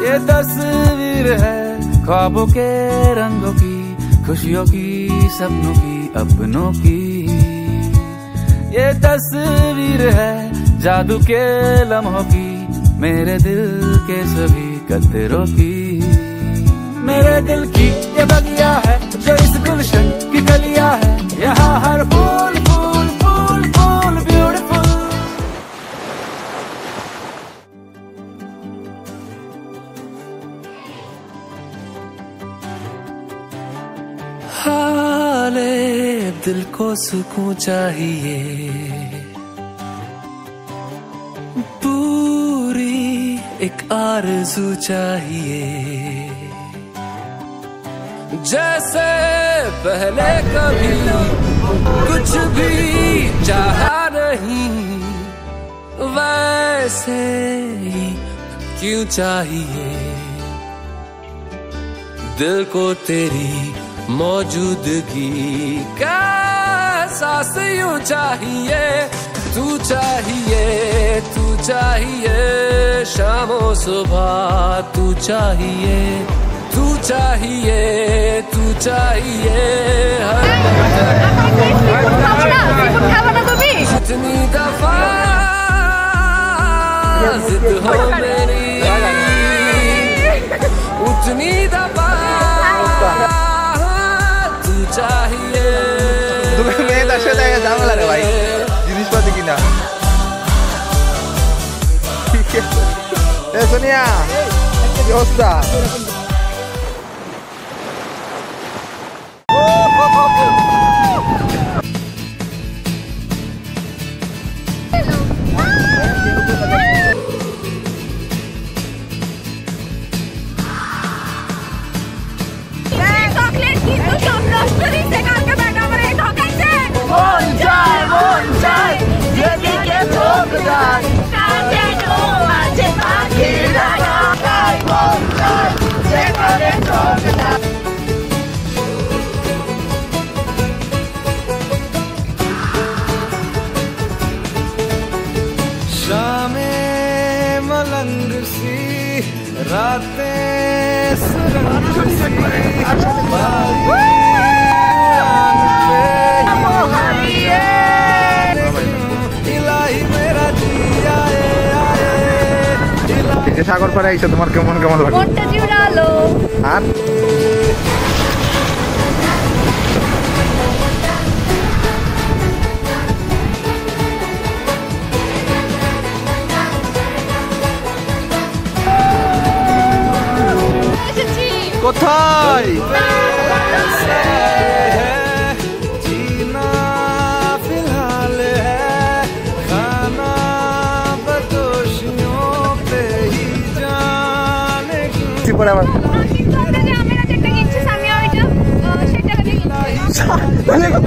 ये तस्वीर है ख्वाबों के रंगों की, खुशियों की, सपनों की, अपनों की। ये तस्वीर है जादू के लम्हों की, मेरे दिल के सभी कतरों की। मेरे दिल की ये बगिया है जो इस गुलशन की गलियां है, यहाँ हर फूल फूल फूल फूल ब्यूटीफुल। हाले दिल को सुकून चाहिए, पूरी एक आरज़ू चाहिए। जैसे पहले कभी कुछ भी चाहा नहीं, वैसे ही क्यों चाहिए दिल को तेरी मौजूदगी का एहसास यूं चाहिए। तू चाहिए, तू चाहिए, शामों सुबह तू चाहिए, तू चाहिए, तू चाहिए हर जितनी दफा जिद हो मेरी, उतनी दफा तू चाहिए। तुम्हें मैं दर्शक जाएगा जामला रे भाई जिनिस पाती किना। ठीक है सोनिया কি অবস্থা? शामें मलंग सी, रातें सुरंग सी, इलाही मेरा जिया সাগর পাড়ে আইছো, তোমার কেমন কেমন লাগে? মনটা জুড়ালো। আর কোথায়?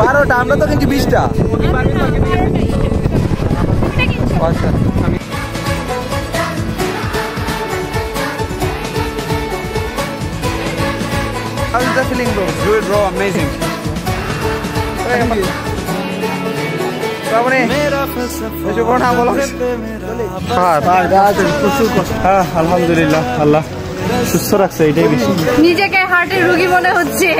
বারোটা, আমরা তো কিন্তু 20টা। How is the feeling, bro? Good, bro. Amazing. আলহামদুলিল্লাহ, আল্লাহ সুস্থ রাখছে, এটাই বেশি। নিজেকে হার্টের রোগী মনে হচ্ছে।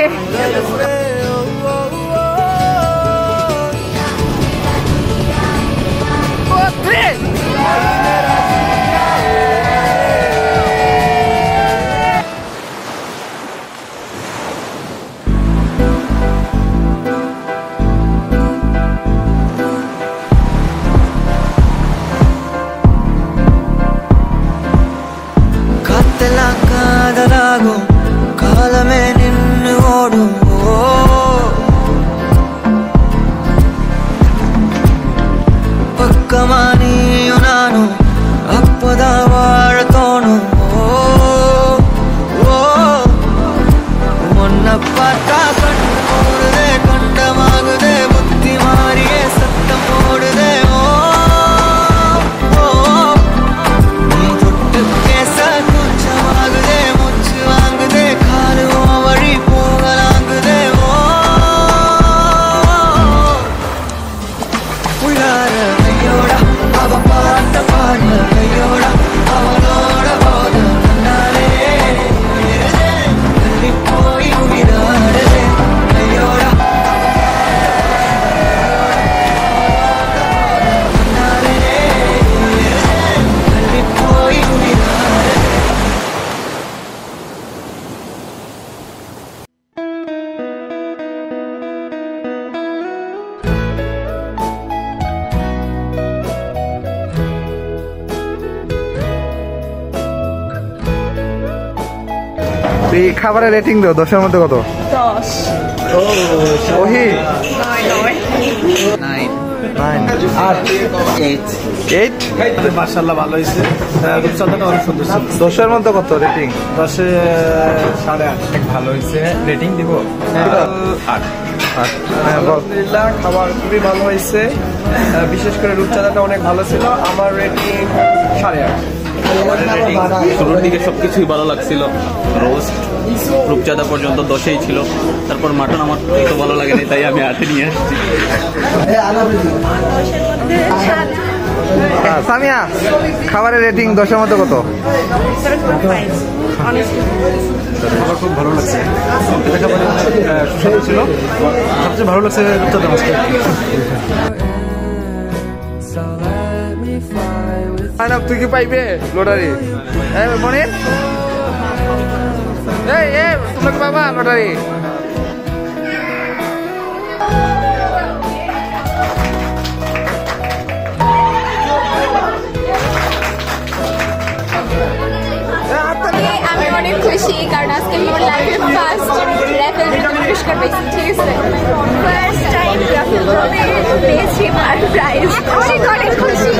ಕಾಲಮೇ ನಿನ್ನ ಓಡು এই খাবারের রেটিং দাও 10 এর মধ্যে কত? 10 ওহি 9 আর 8 মাশাআল্লাহ ভালো হয়েছে। রূপচাঁদাটা অনেক সুন্দর ছিল। 10 এর মধ্যে কত রেটিং? 10-এ 8.5 ভালো হয়েছে। রেটিং দিব 8। আলহামদুলিল্লাহ খাবার খুবই ভালো হয়েছে, বিশেষ করে রূপচাঁদাটা অনেক ভালো ছিল। আমার রেটিং 8.5। শুরুর দিকে সবকিছুই ভালো লাগছিল, রোস্ট রূপচাঁদা পর্যন্ত 10-এই ছিল। তারপর মাটন আমার তো ভালো লাগেনি, তাই আমি 8-এ নিয়ে আসছি। সামিয়া খাবারের রেটিং 10 এর মধ্যে কত? আমার খুব ভালো লাগছে। সুস্বাদু ছিল। সবচেয়ে ভালো লাগছে রূপচাঁদা মাছটা। তুই কি পাইবে লটারি? মনে তোমরা কি পাবা লটারি? আমি অনেক খুশি কারণ আজকে আমার লাইফে ফার্স্ট র্যাফেল পুরস্কার পেয়েছি। ঠিক আছে, ফার্স্ট টাইম র্যাফেল পেয়েছি আর প্রাইজ। অনেক অনেক খুশি।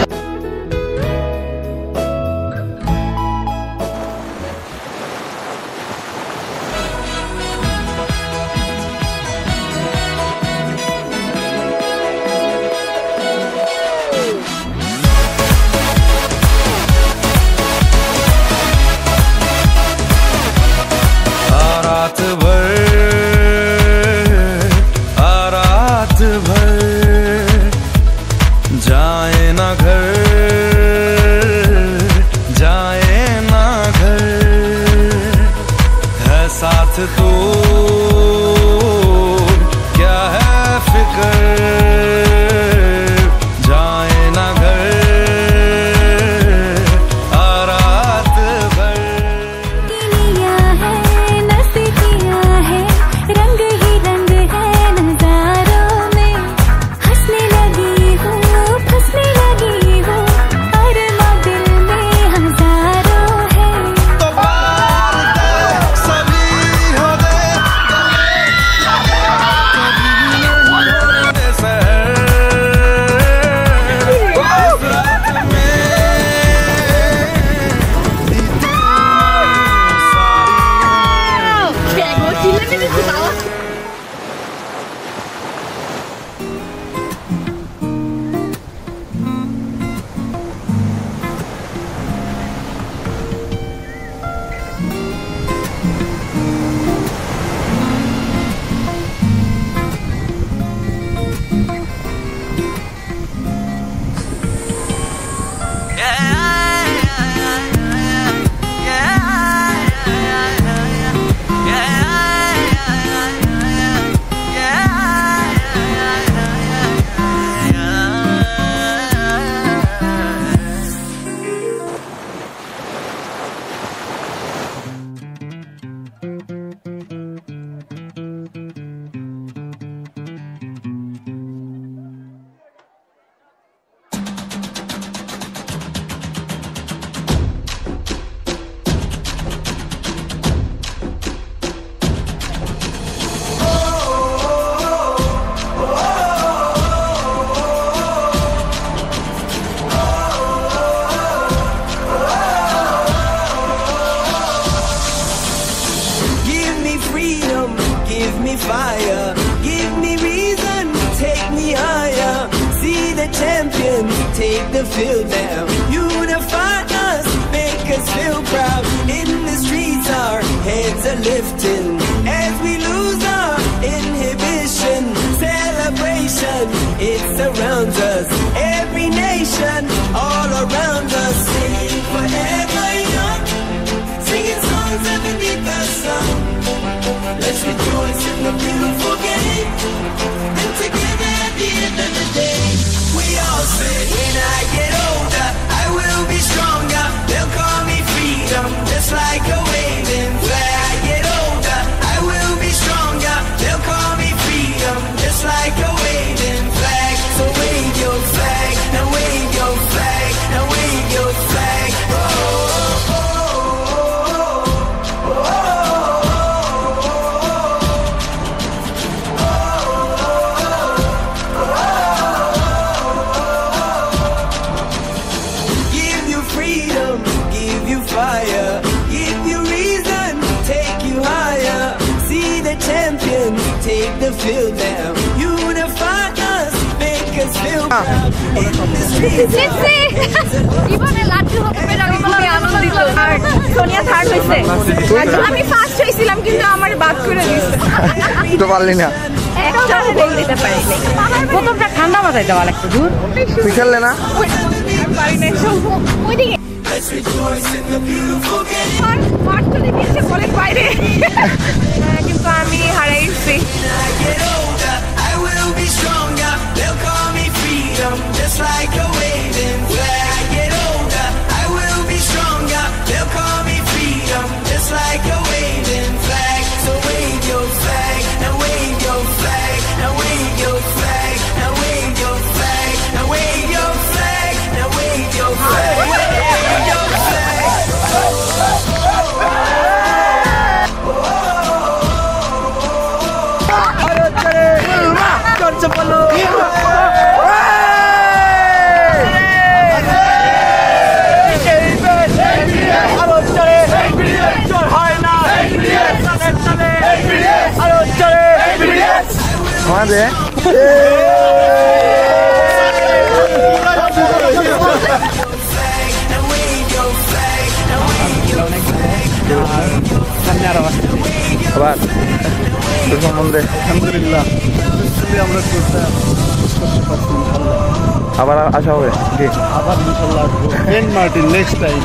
जाए ना घर जाए ना घर है साथ तो क्या है फिक्र जाए ना घर आ रात भर किया है नस किया है रंग ही रंग है नजारों में हंसने लगी हूँ फंसने लगी हूँ और दिल में हजारों है तो सभी हो गए fire. Give me reason, take me higher. See the champions take the field now. Unify us, make us feel proud. In the streets our heads are lifting as we lose our inhibition. Celebration, it surrounds us. Every nation, all around us. Sing forever young, singing songs underneath the sun. Let's rejoice in the beautiful game, and together at the end of the day, we all say, when I get older, I will be stronger. They'll call me freedom, just like a waving flag. I get older, I will be stronger. They'll call me freedom, just like a waving flag. So wave your flag, now wave your flag, now wave your flag. Oh, oh, oh, oh, oh, oh. জীবনে লাড্ডু হতে পেরে আমি খুবই আনন্দিত। আর Sonia third হয়েছে, আমি first হয়েছিলাম কিন্তু আমার বাদ করে দিয়েছে। তো পারলি না, প্রথমটা ঠান্ডা মাথায় দেওয়া লাগতো। দূর তুই খেললে না? বাইরে কিন্তু আমি হারাইছি। I will be stronger. They'll call me freedom, just like a waving flag. I get older, I will be stronger. They'll call me freedom, just like a waving flag. So wave your flag, now wave your flag, now wave your flag, now wave your flag, now wave your flag, now wave your flag, wave your flag. আমাদের আবার তোর সম্বন্ধে আলহামদুলিল্লাহ আমরা আবার আসা হবে কি? আবার ইনশাল্লাহ আসবো। Saint Martin next time.